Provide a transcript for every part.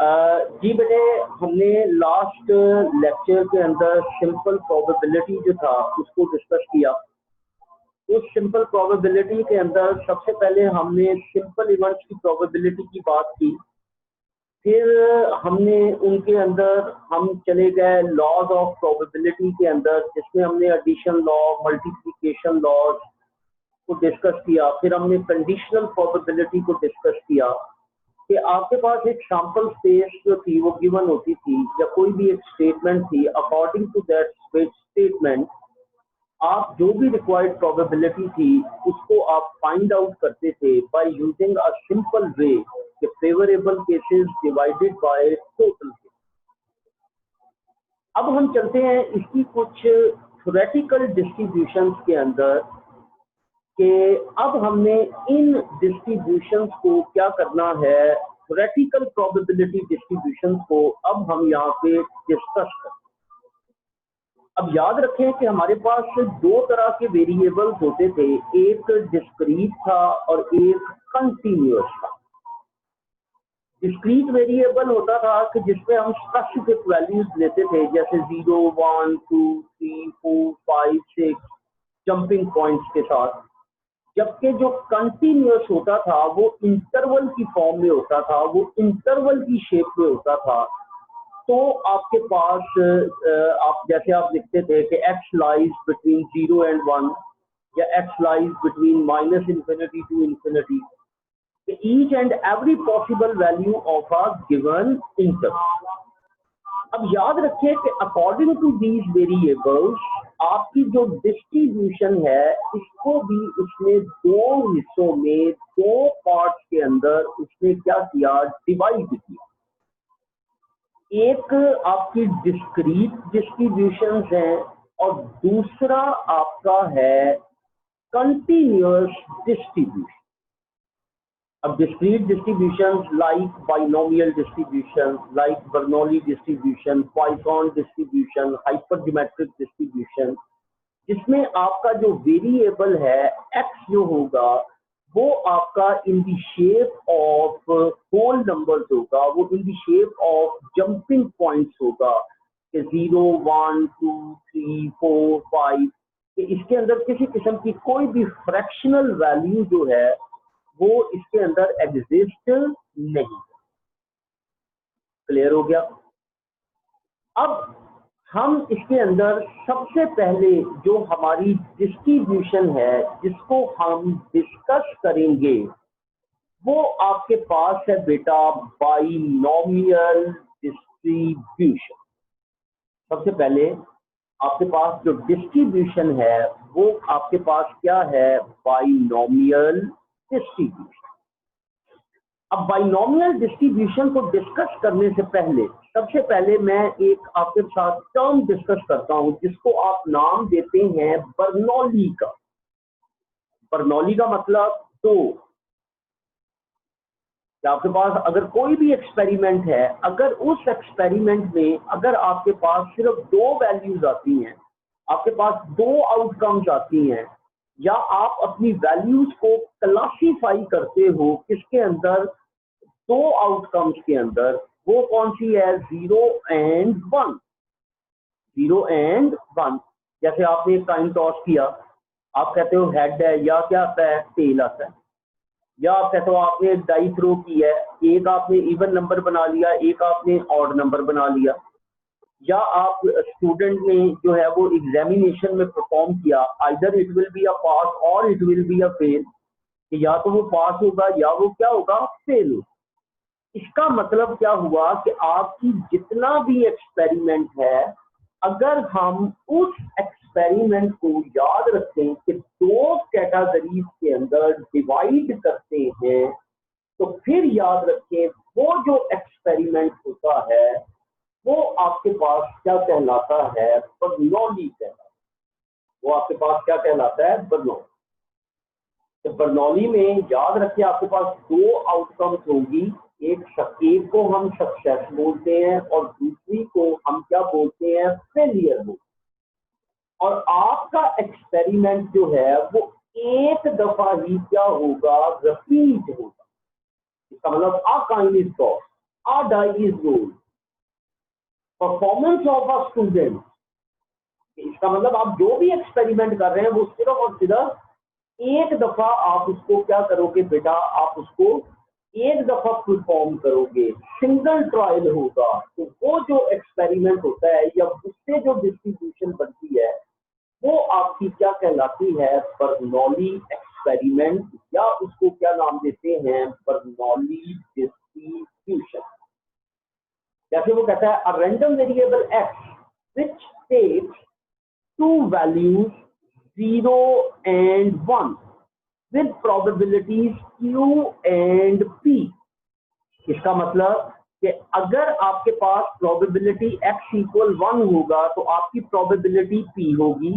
जी बेटे, हमने last lecture के अंदर सिंपल प्रोबेबिलिटी जो था उसको डिस्कस किया। उस सिंपल प्रोबेबिलिटी के अंदर सबसे पहले हमने सिंपल इवेंट्स की प्रोबेबिलिटी की बात की, फिर हमने उनके अंदर हम चले गए लॉज ऑफ प्रोबेबिलिटी के अंदर, जिसमें हमने एडिशन लॉ, मल्टीप्लिकेशन लॉज को डिस्कस किया। फिर हमने कंडीशनल प्रोबेबिलिटी को डिस्कस किया कि आपके पास एक सैंपल स्पेस जो थी वो गिवन होती थी, या कोई भी एक स्टेटमेंट थी, अकॉर्डिंग टू दैट स्टेटमेंट आप जो भी रिक्वायर्ड प्रोबेबिलिटी थी उसको आप फाइंड आउट करते थे by using a simple way, favourable cases divided by total cases. अब हम चलते हैं इसकी कुछ थ्योरेटिकल डिस्ट्रीब्यूशंस के अंदर, कि अब हमने इन डिस्ट्रीब्यूशंस को क्या करना है, थ्योरेटिकल प्रोबेबिलिटी डिस्ट्रीब्यूशंस को अब हम यहाँ पे डिस्कस करें। अब याद रखें कि हमारे पास दो तरह के वेरिएबल्स होते थे, एक डिस्क्रीट था और एक कंटिन्यूअस था। डिस्क्रीट वेरिएबल होता था कि जिसमें हम स्पेसिफिक वैल्यूज लेते थे, जैसे 0, 1, 2, 3, 4, 5, 6 जंपिंग पॉइंट्स के साथ। जबकि जो कंटिन्यूअस होता था वो इंटरवल की फॉर्म में होता था, वो इंटरवल की शेप में होता था। तो आपके पास आप जैसे आप लिखते थे कि x लाइज बिटवीन 0 and 1, या x lies between -infinity to infinity, each and every possible value of a given interval। अब याद रखिए कि अकॉर्डिंग टू दीज वेरिएबल्स आपकी जो डिस्ट्रीब्यूशन है इसको भी उसने दो हिस्सों में, दो पार्ट्स के अंदर उसने क्या किया, डिवाइड किया। एक आपकी डिस्क्रीट डिस्ट्रीब्यूशन है और दूसरा आपका है कंटिन्यूअस डिस्ट्रीब्यूशन। अब discrete distribution like binomial distribution, like Bernoulli distribution, Poisson distribution, hypergeometric distribution, जिसमें आपका जो वेरिएबल है x जो होगा वो आपका in the shape of whole numbers होगा, वो in the shape of jumping points होगा, कि 0, 1, 2, 3, 4, 5, कि इसके अंदर किसी किस्म की कोई भी फ्रैक्शनल वैल्यू जो है वो इसके अंदर एग्जिस्ट नहीं। क्लियर हो गया? अब हम इसके अंदर सबसे पहले जो हमारी डिस्ट्रीब्यूशन है जिसको हम डिस्कस करेंगे वो आपके पास है बेटा बाइनोमियल डिस्ट्रीब्यूशन। सबसे पहले आपके पास जो डिस्ट्रीब्यूशन है वो आपके पास क्या है, बाइनोमियल डिस्ट्रीब्यूशन। अब बाइनोमियल डिस्ट्रीब्यूशन को डिस्कस करने से पहले सबसे पहले मैं एक आपके साथ टर्म डिस्कस करता हूं जिसको आप नाम देते हैं बर्नौली का। बर्नौली का मतलब तो आपके पास अगर कोई भी एक्सपेरिमेंट है, अगर उस एक्सपेरिमेंट में अगर आपके पास सिर्फ दो वैल्यूज आती हैं, आपके पास दो आउटकम्स आती हैं, या आप अपनी वैल्यूज को क्लासीफाई करते हो किसके अंदर, दो आउटकम्स के अंदर, वो कौन सी है, 0 and 1। 0 and 1, जैसे आपने एक काइन टॉस किया, आप कहते हो हेड है, या क्या आता है, टेल आता है। या आप कहते हो आपने एक डाई थ्रो की है, एक आपने इवन नंबर बना लिया, एक आपने ऑड नंबर बना लिया। या आप स्टूडेंट ने जो है वो एग्जामिनेशन में परफॉर्म किया, either it will be a pass और it will be a fail, या तो वो पास होगा या वो क्या होगा, फेल होगा। इसका मतलब क्या हुआ कि आपकी जितना भी एक्सपेरिमेंट है, अगर हम उस एक्सपेरिमेंट को याद रखें कि दो कैटेगरीज के अंदर डिवाइड करते हैं, तो फिर याद रखें वो जो एक्सपेरिमेंट होता है वो आपके पास क्या कहलाता है, बर्नौली कहलाता है। वो आपके पास क्या कहलाता है, बर्नौली। तो बर्नौली में याद रखिए आपके पास दो आउटकम्स होगी, एक को हम सक्सेस बोलते हैं और दूसरी को हम क्या बोलते हैं, फेलियर बोलते हैं। और आपका एक्सपेरिमेंट जो है वो एक दफा ही क्या होगा, रिपीट होगा। इसका मतलब a coin is toss, a die is rolled. Performance of a student, इसका मतलब आप जो भी एक्सपेरिमेंट कर रहे हैं वो सिर्फ और सिर्फ एक दफा आप उसको क्या करोगे बेटा, आप उसको एक दफा परफॉर्म करोगे, सिंगल ट्रायल होगा। तो वो जो एक्सपेरिमेंट होता है या उससे जो डिस्ट्रीब्यूशन बनती है वो आपकी क्या कहलाती है, बर्नौली एक्सपेरिमेंट, या उसको क्या नाम देते हैं, बर्नौली डिस्ट्रीब्यूशन। जैसे वो कहता है a random variable X which takes two values 0 and 1 with probabilities q and p। इसका मतलब कि अगर आपके पास प्रोबेबिलिटी x इक्वल 1 होगा तो आपकी प्रोबेबिलिटी p होगी,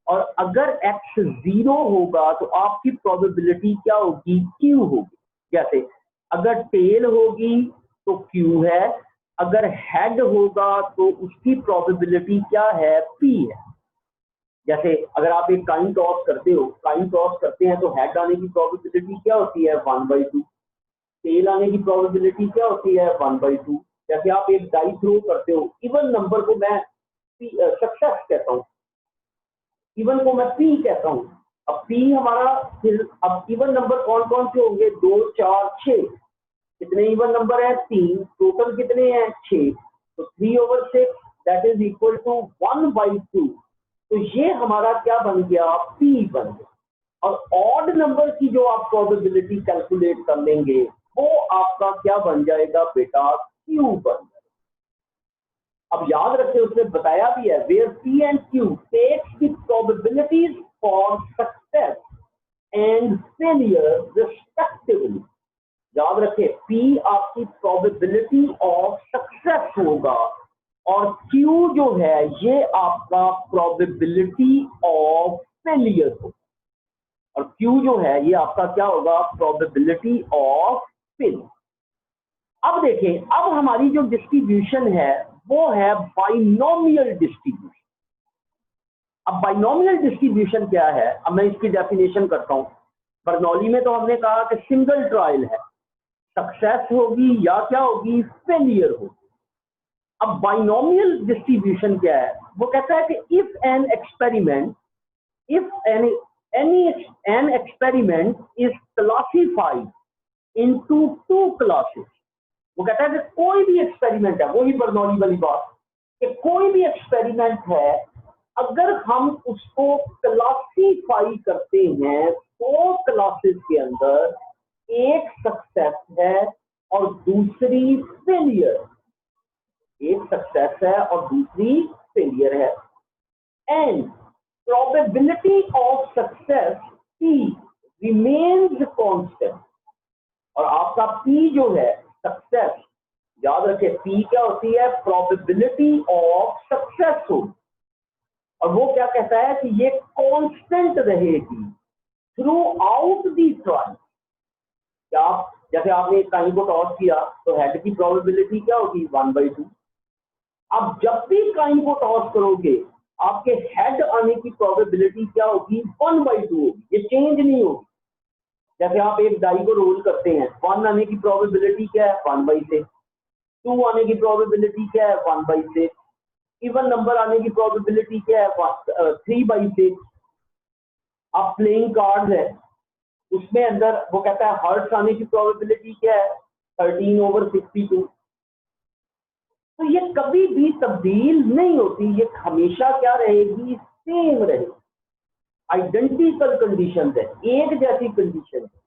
और अगर x 0 होगा तो आपकी प्रोबेबिलिटी क्या होगी, q होगी। जैसे अगर टेल होगी तो q है, अगर हेड होगा तो उसकी प्रोबेबिलिटी क्या है, p है। जैसे अगर आप एक काइन टॉस करते हो, काइन टॉस करते हैं तो हेड आने की प्रोबेबिलिटी क्या होती है, 1/2। टेल आने की प्रोबेबिलिटी क्या होती है, 1/2। जैसे आप एक डाई थ्रो करते हो, इवन नंबर को मैं सक्सेस कहता हूँ, इवन को मैं पी कहता हूँ। अब पी हमारा फिर, अब इवन नंबर कौन कौन से होंगे, 2 4 6। कितने इवन नंबर है, 3। टोटल कितने हैं, 6। तो 3/6 दैट इज इक्वल टू 1/2। तो ये हमारा क्या बन गया, P बन गया। और ऑड नंबर की जो आप प्रोबेबिलिटी कैलकुलेट कर लेंगे वो आपका क्या बन जाएगा बेटा, Q बन जाएगा। अब याद रखें उसने बताया भी है, where P and Q takes the probabilities for success and failure respectively. याद रखें P आपकी प्रोबेबिलिटी ऑफ सक्सेस होगा और Q जो है ये आपका प्रोबेबिलिटी ऑफ फेलियर होगा, और Q जो है ये आपका क्या होगा, प्रोबेबिलिटी ऑफ फेलियर। अब देखें, अब हमारी जो डिस्ट्रीब्यूशन है वो है बाइनोमियल डिस्ट्रीब्यूशन। अब बाइनोमियल डिस्ट्रीब्यूशन क्या है, अब मैं इसकी डेफिनेशन करता हूं। बर्नौली में तो हमने कहा कि सिंगल ट्रायल है, सक्सेस होगी या क्या होगी, फेलियर होगी। अब बाइनोमियल डिस्ट्रीब्यूशन क्या है, वो कहता है कि if an experiment, if an experiment is classified into 2 classes. वो कहता है कि कोई भी एक्सपेरिमेंट है, वही बर्नौली वाली बात, कि कोई भी एक्सपेरिमेंट है अगर हम उसको क्लासिफाई करते हैं 2 क्लासेस के अंदर, एक सक्सेस है और दूसरी फेलियर, एक सक्सेस है और दूसरी फेलियर है, and probability of success P remains constant. और आपका P जो है सक्सेस, याद रखें P क्या होती है, प्रोबेबिलिटी ऑफ सक्सेस हो, और वो क्या कहता है कि ये कांस्टेंट रहेगी थ्रू आउट दी ट्रायल। क्या आप, जैसे आपने एक काइन को टॉस किया तो हेड की प्रोबेबिलिटी क्या होगी, 1/2। अब जब भी काइन को टॉस करोगे आपके हेड आने की प्रोबेबिलिटी क्या होगी, 1/2 होगी, ये चेंज नहीं होगी। जैसे आप एक डाई को रोल करते हैं, 1 आने की प्रोबेबिलिटी क्या है, 1/6। 2 आने की प्रोबेबिलिटी क्या है, 1/6। इवन नंबर आने की प्रोबेबिलिटी क्या है, 3/6। अब प्लेइंग कार्ड है, उसमें अंदर वो कहता है हर्ट्स आने की प्रोबेबिलिटी क्या है, 13/62। तो ये कभी भी तब्दील नहीं होती, ये हमेशा क्या रहेगी, सेम रहेगी। आइडेंटिकल कंडीशन है, एक जैसी कंडीशन है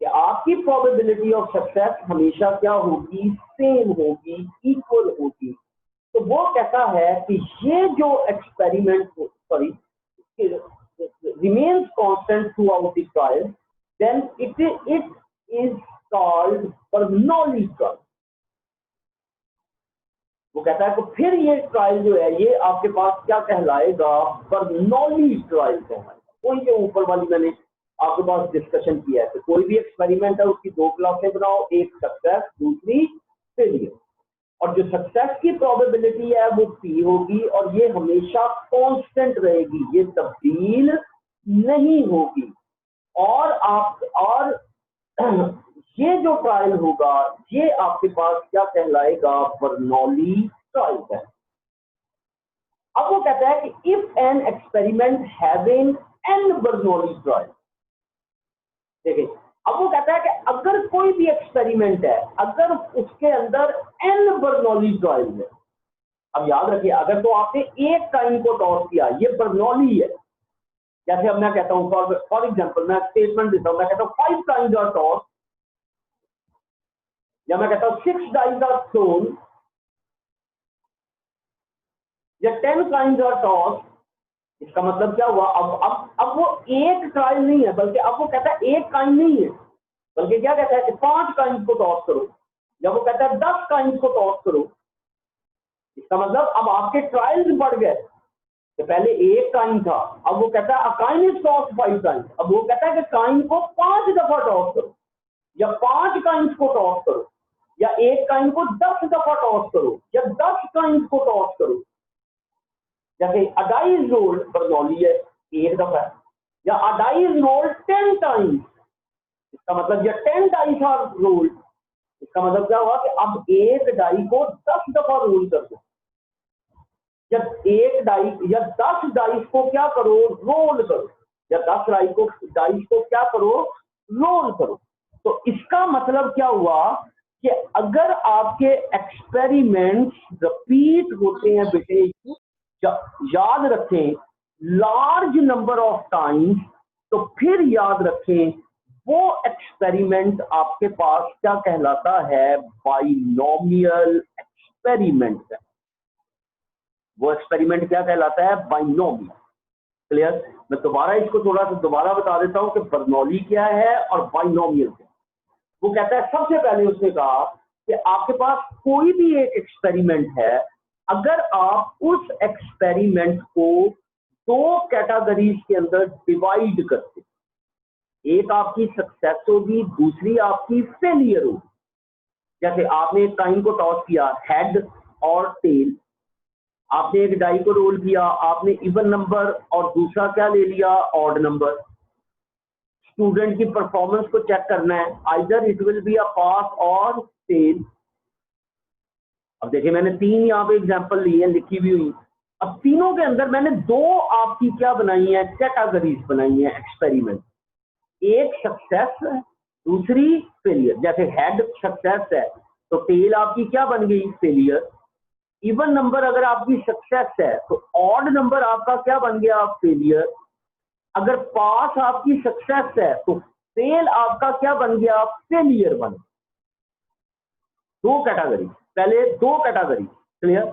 कि आपकी प्रोबेबिलिटी ऑफ सक्सेस हमेशा क्या होगी, सेम होगी, इक्वल होगी। तो वो कहता है कि ये जो experiment, sorry, remains constant throughout the trial, then it is called Bernoulli trial। वो कहता है तो फिर ये ट्रायल जो है ये आपके पास क्या कहलाएगा, बर्नौली ट्रायल कहलाएगा। वही जो ऊपर वाली मैंने आपके पास डिस्कशन किया है, तो कोई भी एक्सपेरिमेंट है उसकी 2 क्लासें बनाओ, एक सक्सेस दूसरी फेलियर, और जो सक्सेस की प्रोबेबिलिटी है वो P होगी, और ये हमेशा कांस्टेंट रहेगी, ये तब्दील नहीं होगी। और आप, और ये जो ट्रायल होगा ये आपके पास क्या कहलाएगा, बर्नौली ट्रायल है। अब वो कहता है कि if an experiment having an Bernoulli trial, देखिए अब वो कहता है कि अगर कोई भी एक्सपेरिमेंट है अगर उसके अंदर एन बर्नौली ट्रायल है, अब याद रखिए अगर तो आपने एक काइन को टॉस किया ये बर्नौली है, जैसे अब मैं कहता हूं फॉर एग्जांपल मैं स्टेटमेंट देता हूं, मैं कहता हूं 5 काइंस आर टॉस, या मैं कहता हूं 6 डाइस आर थ्रोन, या 10 काइंस आर टॉस। इसका मतलब क्या हुआ, अब वो एक ट्रायल नहीं है बल्कि अब वो कहता है एक काइन नहीं है बल्कि क्या कहता है कि 5 काइंस को टॉस करो, या वो कहता है 10 काइंस को टॉस करो। इसका मतलब अब आपके ट्रायल्स बढ़ गए, तो पहले एक काइन था, अब वो कहता है अ काइन इज टॉस 5 टाइम्स, अब वो कहता है कि काइन को 5 दफा टॉस करो, या 5 काइंस को टॉस करो, या एक काइन को 10 दफा टॉस करो, या 10 काइंस को टॉस करो। जैसे अ डाई इज रोल्ड बर्नौली है एक दफा, या a die is rolled 10 times, इसका मतलब या 10 डाइस आर रोल्ड, इसका मतलब क्या हुआ कि अब एक डाई को 10 दफा रोल कर दो, या एक डाई या 10 डाइस को क्या करो, रोल करो, या 10 डाइस को क्या करो, रोल करो। तो इसका मतलब क्या हुआ कि अगर आपके एक्सपेरिमेंट्स रिपीट होते हैं बेटे, याद रखें लार्ज नंबर ऑफ टाइम्स, तो फिर याद रखें वो एक्सपेरिमेंट आपके पास क्या कहलाता है, बाइनोमियल एक्सपेरिमेंट है। वो एक्सपेरिमेंट क्या कहलाता है, बाइनोमियल। क्लियर? मैं दोबारा इसको थोड़ा सा दोबारा बता देता हूं कि बर्नौली क्या है और बाइनोमियल क्या है। वो कहता है सबसे पहले उसने कहा कि आपके पास कोई भी एक एक्सपेरिमेंट है, अगर आप उस एक्सपेरिमेंट को 2 कैटेगरीज के अंदर डिवाइड करते, एक आपकी सक्सेस होगी दूसरी आपकी फेलियर होगी। जैसे आपने एक काइन को टॉस किया हेड और टेल, आपने एक डाई को रोल किया, आपने इवन नंबर और दूसरा क्या ले लिया, ऑड नंबर। स्टूडेंट की परफॉर्मेंस को चेक करना है, either it will be a pass और फेल। अब देखिए मैंने 3 यहाँ पे एग्जांपल ली है लिखी भी हुई, अब तीनों के अंदर मैंने 2 आपकी क्या बनाई है, कैटेगरीज बनाई है एक्सपेरिमेंट, एक सक्सेस है दूसरी फेलियर। जैसे हेड सक्सेस है तो टेल आपकी क्या बन गई, फेलियर। इवन नंबर अगर आपकी सक्सेस है तो ऑड नंबर आपका क्या बन गया, फेलियर। अगर पास आपकी सक्सेस है तो फेल आपका क्या बन गया, फेलियर बन गया। 2 कैटेगरी, पहले 2 कैटेगरी। क्लियर?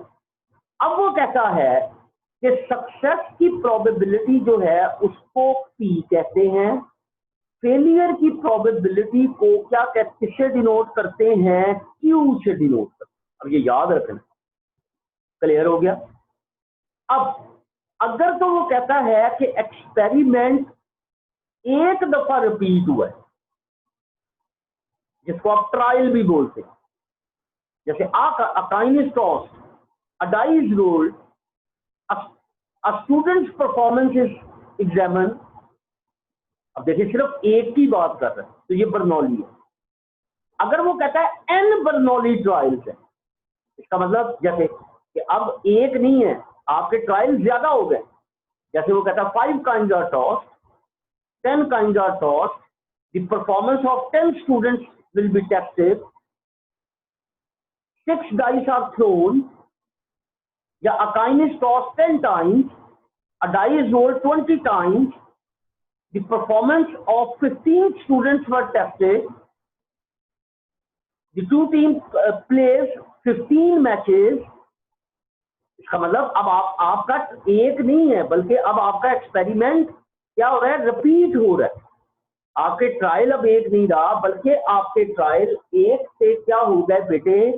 अब वो कहता है कि सक्सेस की प्रोबेबिलिटी जो है उसको पी कहते हैं, फेलियर की प्रोबेबिलिटी को क्या कहते, किससे डिनोट करते हैं, क्यू से डिनोट करते हैं। अब ये याद रखना। क्लियर हो गया? अब अगर तो वो कहता है कि एक्सपेरिमेंट एक दफा रिपीट हुआ है, जिसको आप ट्रायल भी बोलते हैं, जैसे a coin is tossed, a die is rolled, a student's performance is examined। अब देखिए सिर्फ एक की बात कर रहे हैं तो ये बर्नौली है। अगर वो कहता है n बर्नौली ट्रायल्स है, इसका मतलब जैसे कि अब एक नहीं है, आपके ट्रायल ज्यादा हो गए। जैसे वो कहता है 5 coins are tossed, 10 coins are tossed, the performance of 10 students will be tested, 6 dice are thrown, या a coin is tossed 10 times, a die is rolled 20 times, the performance of 15 students were tested, the two teams plays 15 matches। इसका मतलब अब आपका एक नहीं है बल्कि अब आपका एक्सपेरिमेंट क्या हो रहा है, रिपीट हो रहा है। आपके ट्रायल अब एक नहीं रहा बल्कि आपके ट्रायल एक से क्या हो गए बेटे,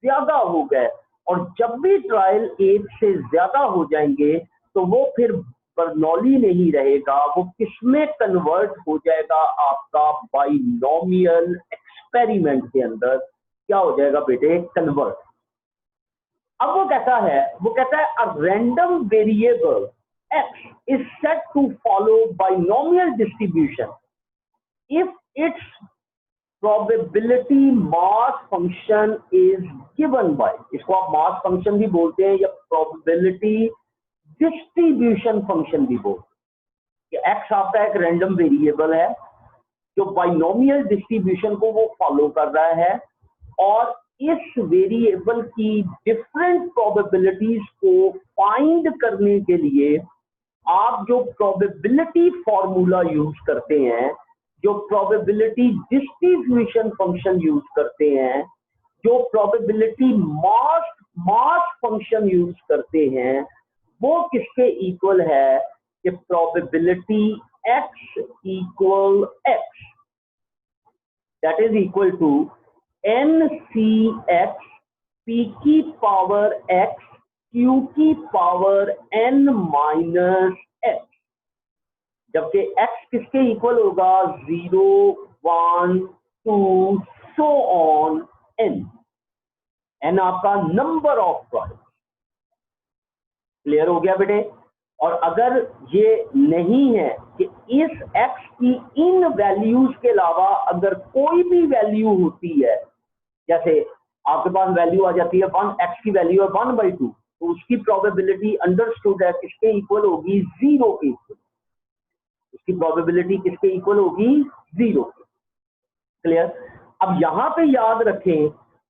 ज्यादा हो गए। और जब भी ट्रायल एक से ज्यादा हो जाएंगे तो वो फिर बर्नौली नहीं रहेगा, वो किसमें कन्वर्ट हो जाएगा, आपका बाइनोमियल एक्सपेरिमेंट के अंदर क्या हो जाएगा बेटे, कन्वर्ट। अब वो कहता है a random variable x is set to follow binomial distribution if its probability mass function is given by, इसको आप मास फंक्शन भी बोलते हैं या प्रोबेबिलिटी डिस्ट्रीब्यूशन फंक्शन भी बोलते हैं कि एक्स आपका एक रैंडम वेरिएबल है जो बाइनोमियल डिस्ट्रीब्यूशन को वो फॉलो कर रहा है, और इस वेरिएबल की डिफरेंट प्रोबेबिलिटीज को फाइंड करने के लिए आप जो प्रोबेबिलिटी फॉर्मूला यूज करते हैं, जो प्रोबेबिलिटी डिस्ट्रीब्यूशन फंक्शन यूज करते हैं, जो प्रोबेबिलिटी मास फंक्शन यूज करते हैं, वो किसके इक्वल है कि probability x equal x, that is equal to NCx p की पावर x q की पावर n माइनस x, जबकि x किसके इक्वल होगा 0 1 2 सो ऑन n, n आपका नंबर ऑफ ट्रायल्स। क्लियर हो गया बेटे? और अगर ये नहीं है कि इस x की इन वैल्यूज के अलावा अगर कोई भी वैल्यू होती है, जैसे आपके पास वैल्यू आ जाती है 1, x की वैल्यू है 1/2, तो उसकी प्रोबेबिलिटी अंडरस्टूड है किसके इक्वल होगी 0 के इक्वल, उसकी प्रोबेबिलिटी किसके इक्वल होगी 0। क्लियर? अब यहां पे याद रखें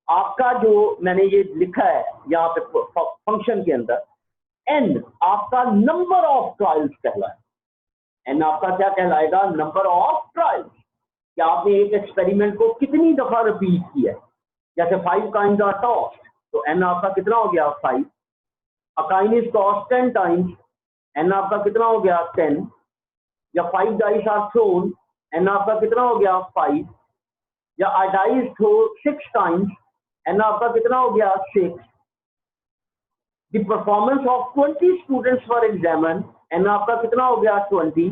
आपका जो मैंने ये लिखा है यहाँ पे फंक्शन के अंदर, n आपका नंबर ऑफ ट्रायल्स कहलाए, n आपका क्या कहलाएगा? नंबर ऑफ ट्रायल्स, कि आपने एक एक्सपेरिमेंट को कितनी दफा रिपीट किया है। जैसे 5 काइन्स आर टॉस्ड, तो n आपका कितना हो गया 5, a coin is tossed 10 times, n आपका कितना हो गया 10, या 5 डाइस आर थ्रोन, n आपका कितना हो गया 5, या a die is thrown 6 times, n आपका कितना हो गया 6। The performance of 20 students were examined, n आपका कितना हो गया 20।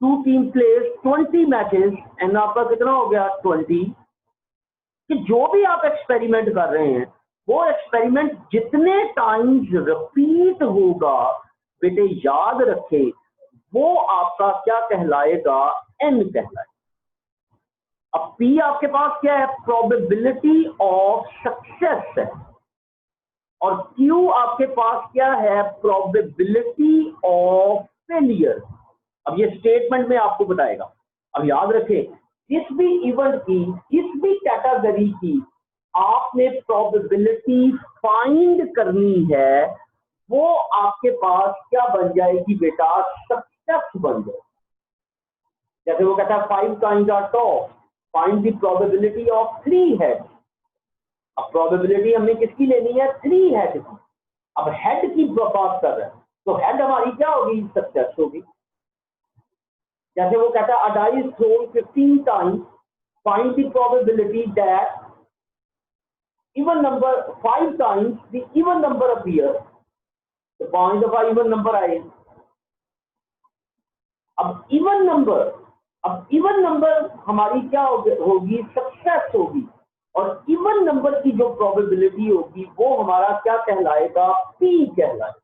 2 team plays 20 matches, n आपका कितना हो गया 20। कि जो भी आप एक्सपेरिमेंट कर रहे हैं वो एक्सपेरिमेंट जितने टाइम्स रिपीट होगा बेटे याद रखें वो आपका क्या कहलाएगा? n कहलाएगा। अब p आपके पास क्या है? प्रोबेबिलिटी ऑफ सक्सेस है, और Q आपके पास क्या है? Probability of failure. अब ये स्टेटमेंट में आपको बताएगा। अब याद रखें किस भी इवेंट की, किस भी कैटेगरी की आपने प्रोबेबिलिटी फाइंड करनी है, वो आपके पास क्या बन जाएगी बेटा? सक्सेस बन जाएगी। जैसे वो कहता है 5 coins are tossed, find the probability of 3 heads. अब प्रोबेबिलिटी हमने किसकी लेनी है? 3 हेड की। अब हेड की बात कर रहे हैं तो हेड हमारी क्या होगी? सक्सेस होगी। जैसे वो कहता है a die is thrown 15 times, find the probability that even number 5 times the even number appear, तो 5 दफा इवन नंबर आए। अब इवन नंबर हमारी क्या होगी? सक्सेस होगी, और इवन नंबर की जो प्रोबेबिलिटी होगी वो हमारा क्या कहलाएगा? p कहलाएगा।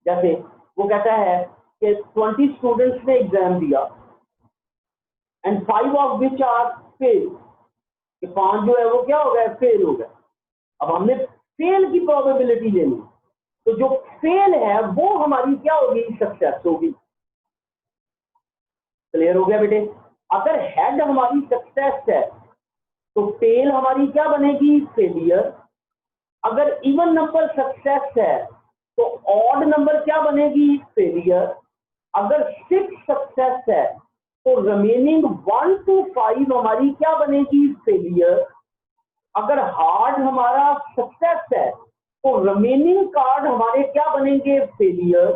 जैसे वो कहता है कि 20 स्टूडेंट्स ने एग्जाम दिया and 5 of which are fail, कि 5 जो है वो क्या हो गया? फेल हो गया। अब हमने फेल की प्रोबेबिलिटी लेनी, तो जो फेल है वो हमारी क्या होगी? सक्सेस होगी। क्लियर हो गया बेटे? अगर हेड हमारी सक्सेस है तो टेल हमारी क्या बनेगी? फेलियर। अगर इवन नंबर सक्सेस है तो ऑड नंबर क्या बनेगी? फेलियर। अगर 6 सक्सेस है तो रिमेनिंग 1 to 5 हमारी क्या बनेगी? फेलियर। अगर हार्ड हमारा सक्सेस है तो रिमेनिंग कार्ड हमारे क्या बनेंगे? फेलियर।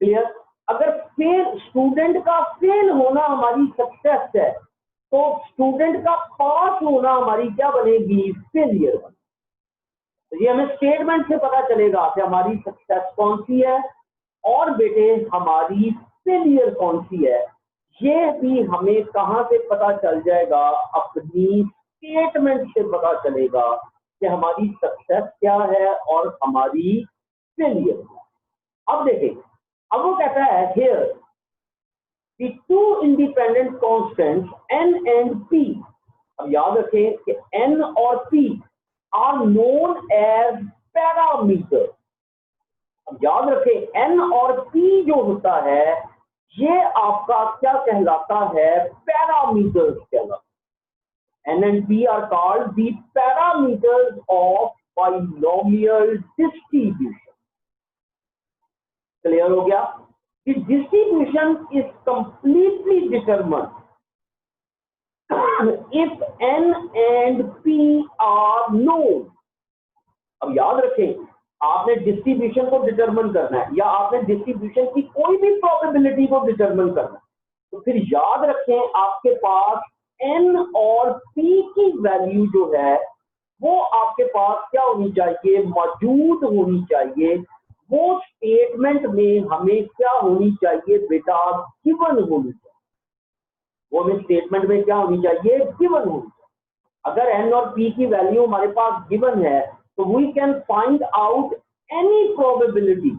क्लियर? अगर फेल, स्टूडेंट का फेल होना हमारी सक्सेस है तो स्टूडेंट का पास होना हमारी क्या बनेगी? फेलियर। तो ये हमें स्टेटमेंट से पता चलेगा कि हमारी सक्सेस कौन सी है और बेटे हमारी फेलियर कौन सी है। ये भी हमें कहां से पता चल जाएगा? अपनी स्टेटमेंट से पता चलेगा कि हमारी सक्सेस क्या है और हमारी फेलियर क्या है। अब देखें, अब वो कहता है here the two independent constants n and p, अब याद रखें कि n और p are known as parameters। अब याद रखें n और p जो होता है ये आपका क्या कहलाता है, पैरामीटर्स कहलाता है। n and p are called the parameters of binomial distribution। Clear हो गया? The distribution is completely determined if n and p are known। अब याद रखें, आपने डिस्ट्रीब्यूशन को डिटरमिन करना है या आपने डिस्ट्रीब्यूशन की कोई भी प्रोबेबिलिटी को डिटरमिन करना है, तो फिर याद रखें आपके पास n और p की वैल्यू जो है वो आपके पास क्या होनी चाहिए, मौजूद होनी चाहिए। वो स्टेटमेंट में हमें क्या होनी चाहिए बेटा, गिवन होनी चाहिए। वो हमें स्टेटमेंट में क्या होनी चाहिए, गिवन होनी चाहिए। अगर n और p की वैल्यू हमारे पास गिवन है तो we can find out any probability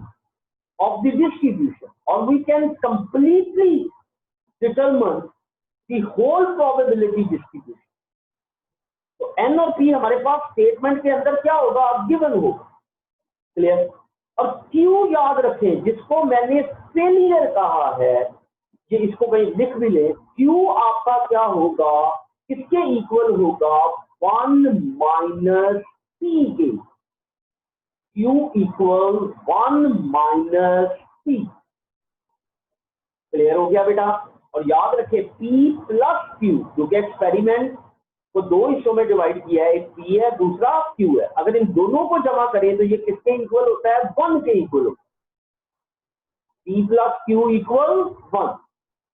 of the distribution or we can completely determine the whole probability distribution। तो n और p हमारे पास स्टेटमेंट के अंदर क्या होगा, गिवन होगा। क्लियर? और q याद रखें, जिसको मैंने फेलियर कहा है, ये इसको कहीं लिख भी ले, q आपका क्या होगा, किसके इक्वल होगा, 1 माइनस p के। q equal 1 minus p। Clear हो गया बेटा? और याद रखें p प्लस q, जो कि एक्सपेरिमेंट को दो हिस्सों में डिवाइड किया है, एक p है दूसरा q है। अगर इन दोनों को जमा करें तो ये किसके इक्वल होता है, 1 के इक्वल होता है। p plus q equal 1।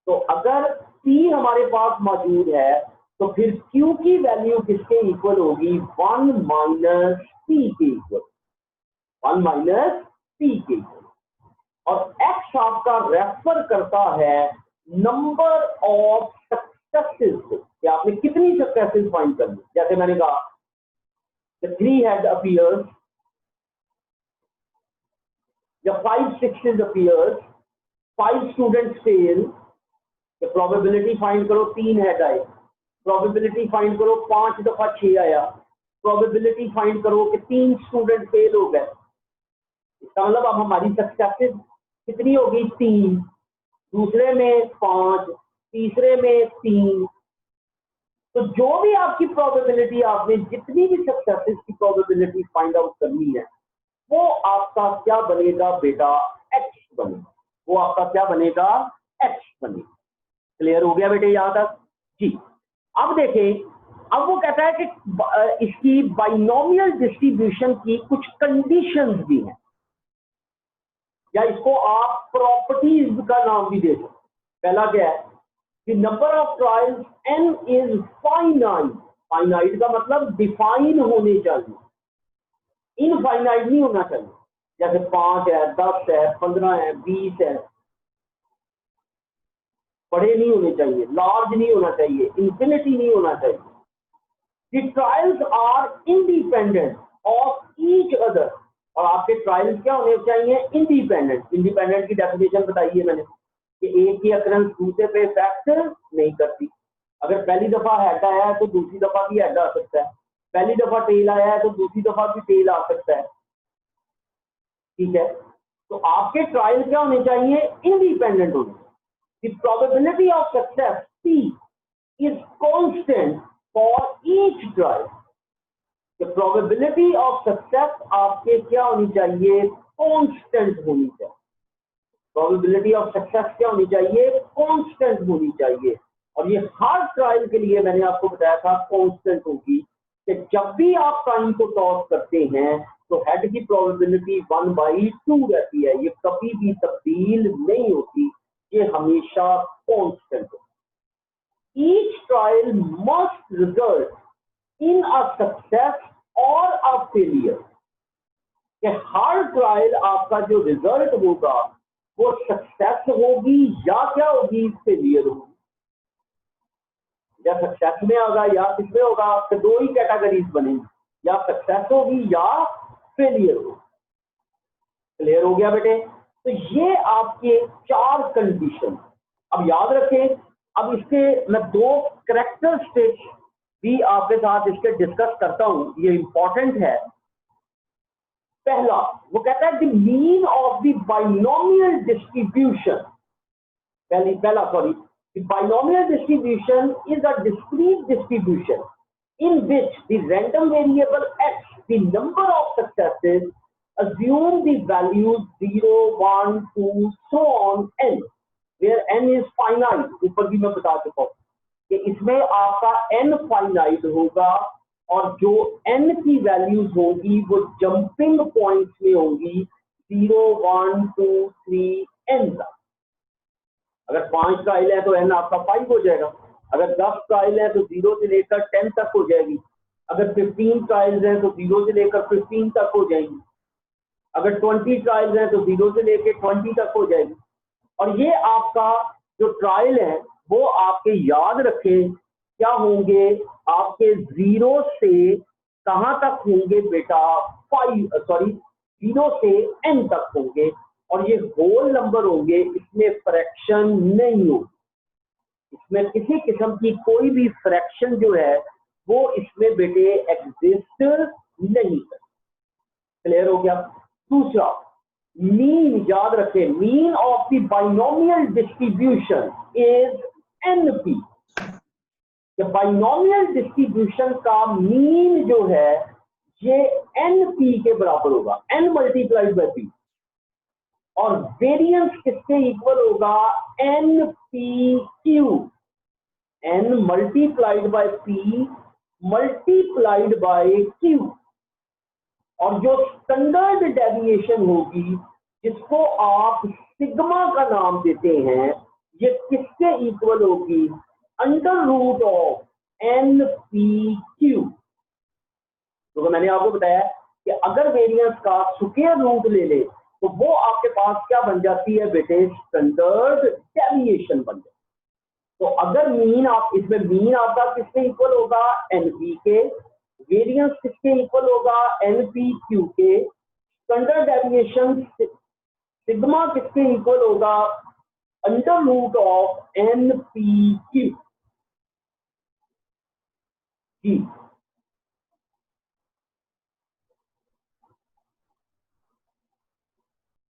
तो अगर p हमारे पास मौजूद है तो फिर q की वैल्यू किसके इक्वल होगी, 1 माइनस p के इक्वल, 1 माइनस p के इक्वल। और x आपका रेफर करता है नंबर ऑफ सक्सेसेस को, कि आपने कितनी सक्सेसेस फाइंड कर ली। जैसे मैंने कहा 3 हेड अपीयर्स या 5 6 appears, 5 students fail, probability find करो 3 हेड आए, प्रोबेबिलिटी फाइंड करो 5 दफा 6 आया, प्रोबेबिलिटी फाइंड करो कि 3 स्टूडेंट फेल हो गए। इसका मतलब अब हमारी सक्सेसेस कितनी होगी, 3, दूसरे में 5, तीसरे में 3। तो जो भी आपकी प्रोबेबिलिटी, आपने जितनी भी सक्सेसेस की प्रोबेबिलिटी फाइंड आउट करनी है, वो आपका क्या बनेगा बेटा, x बनेगा। वो आपका क्या बनेगा, x बनेगा। क्लियर हो गया बेटे यहां तक? जी। अब देखें, अब वो कहता है कि इसकी बाइनोमियल डिस्ट्रीब्यूशन की कुछ कंडीशंस भी हैं, या इसको आप प्रॉपर्टीज का नाम भी दे सकते। पहला क्या है कि number of trials n is finite. Finite का मतलब डिफाइन होने चाहिए, इनफाइनाइट नहीं होना चाहिए। जैसे 5 है, 10 है, 15 है, 20 है, बड़े नहीं होने चाहिए, लार्ज नहीं होना चाहिए, इंफिनिटी नहीं होना चाहिए। The trials are independent of each other। और आपके ट्रायल्स क्या होने चाहिए, इंडिपेंडेंट। इंडिपेंडेंट की डेफिनेशन बताइए मैंने, कि एक ही अकरेंस दूसरे पे इफेक्ट नहीं करती। अगर पहली दफा हेड आया है तो दूसरी दफा भी हेड आ सकता है, पहली दफा टेल आया है तो दूसरी दफा भी टेल आ सकता है। ठीक है? तो आपके ट्रायल क्या होने चाहिए, इंडिपेंडेंट होने चाहिए। The probability of success P is constant for each trial। The probability of success आपके क्या होनी चाहिए, constant होनी चाहिए। probability of success क्या होनी चाहिए, constant होनी चाहिए। और ये हर ट्रायल के लिए मैंने आपको बताया था constant होगी, कि जब भी आप टाइम को टॉस करते हैं तो हेड की प्रोबेबिलिटी 1/2 रहती है, ये कभी भी तब्दील नहीं होती, ये हमेशा कांस्टेंट है। Each trial must result in a success और अ फेलियर। कि हर ट्रायल आपका जो रिजल्ट होगा वो सक्सेस होगी या क्या होगी, फेलियर होगी। या सक्सेस में होगा या किसमें होगा, तो दो ही कैटेगरीज बनेंगी, या सक्सेस होगी या फेलियर होगी। क्लियर हो गया बेटे? तो ये आपके 4 कंडीशन। अब याद रखें, अब इसके मैं दो कैरेक्टरिस्टिक्स भी आपके साथ इसके डिस्कस करता हूं, ये इंपॉर्टेंट है। पहला वो कहता है the mean of the binomial distribution, sorry, the binomial distribution is a discrete distribution in which the random variable x, the number of successes, assume the values 0, 1, 2, so on n, where n is finite. ऊपर भी मैं बता चुका हूँ कि इसमें आपका n finite होगा और जो n की वैल्यूज होगी वो जंपिंग पॉइंट्स में होंगी 0, 1, 2, 3 n तक। अगर 5 ट्रायल है तो n आपका 5 हो जाएगा, अगर 10 ट्रायल है तो 0 से लेकर 10 तक हो जाएगी, अगर 15 ट्रायल्स हैं तो 0 से लेकर 15 तक हो जाएगी, अगर 20 ट्रायल्स हैं तो 0 से लेकर 20 तक हो जाएगी। और ये आपका जो ट्रायल है वो आपके याद रखें क्या होंगे, आपके 0 से कहां तक होंगे बेटा, 0 से n तक होंगे और ये होल नंबर होंगे, इसमें फ्रैक्शन नहीं होगी, इसमें किसी किस्म की कोई भी फ्रैक्शन जो है वो इसमें बेटे एग्जिस्ट नहीं कर। क्लियर हो गया। दूसरा मीन, याद रखें mean of the binomial distribution is NP. Binomial distribution का मीन जो है ये एनपी के बराबर होगा, n मल्टीप्लाइड बाय p, और वेरिएंस किसके इक्वल होगा, NPQ, n multiplied by p multiplied by q। और जो स्टैंडर्ड डेविएशन होगी जिसको आप सिग्मा का नाम देते हैं, ये किसके इक्वल होगी, अंडर रूट ऑफ NPQ। तो मैंने आपको बताया कि अगर वेरिएंस का स्क्वायर रूट ले ले तो वो आपके पास क्या बन जाती है बेटे, स्टैंडर्ड डेविएशन बन जाती है। तो अगर मीन आप, इसमें मीन आपका किसके इक्वल होगा, NP के, वेरिएंस किसके इक्वल होगा, NPQ के, स्टैंडर्ड डेविएशन सिग्मा किसके इक्वल होगा, under root of NPQ। Ji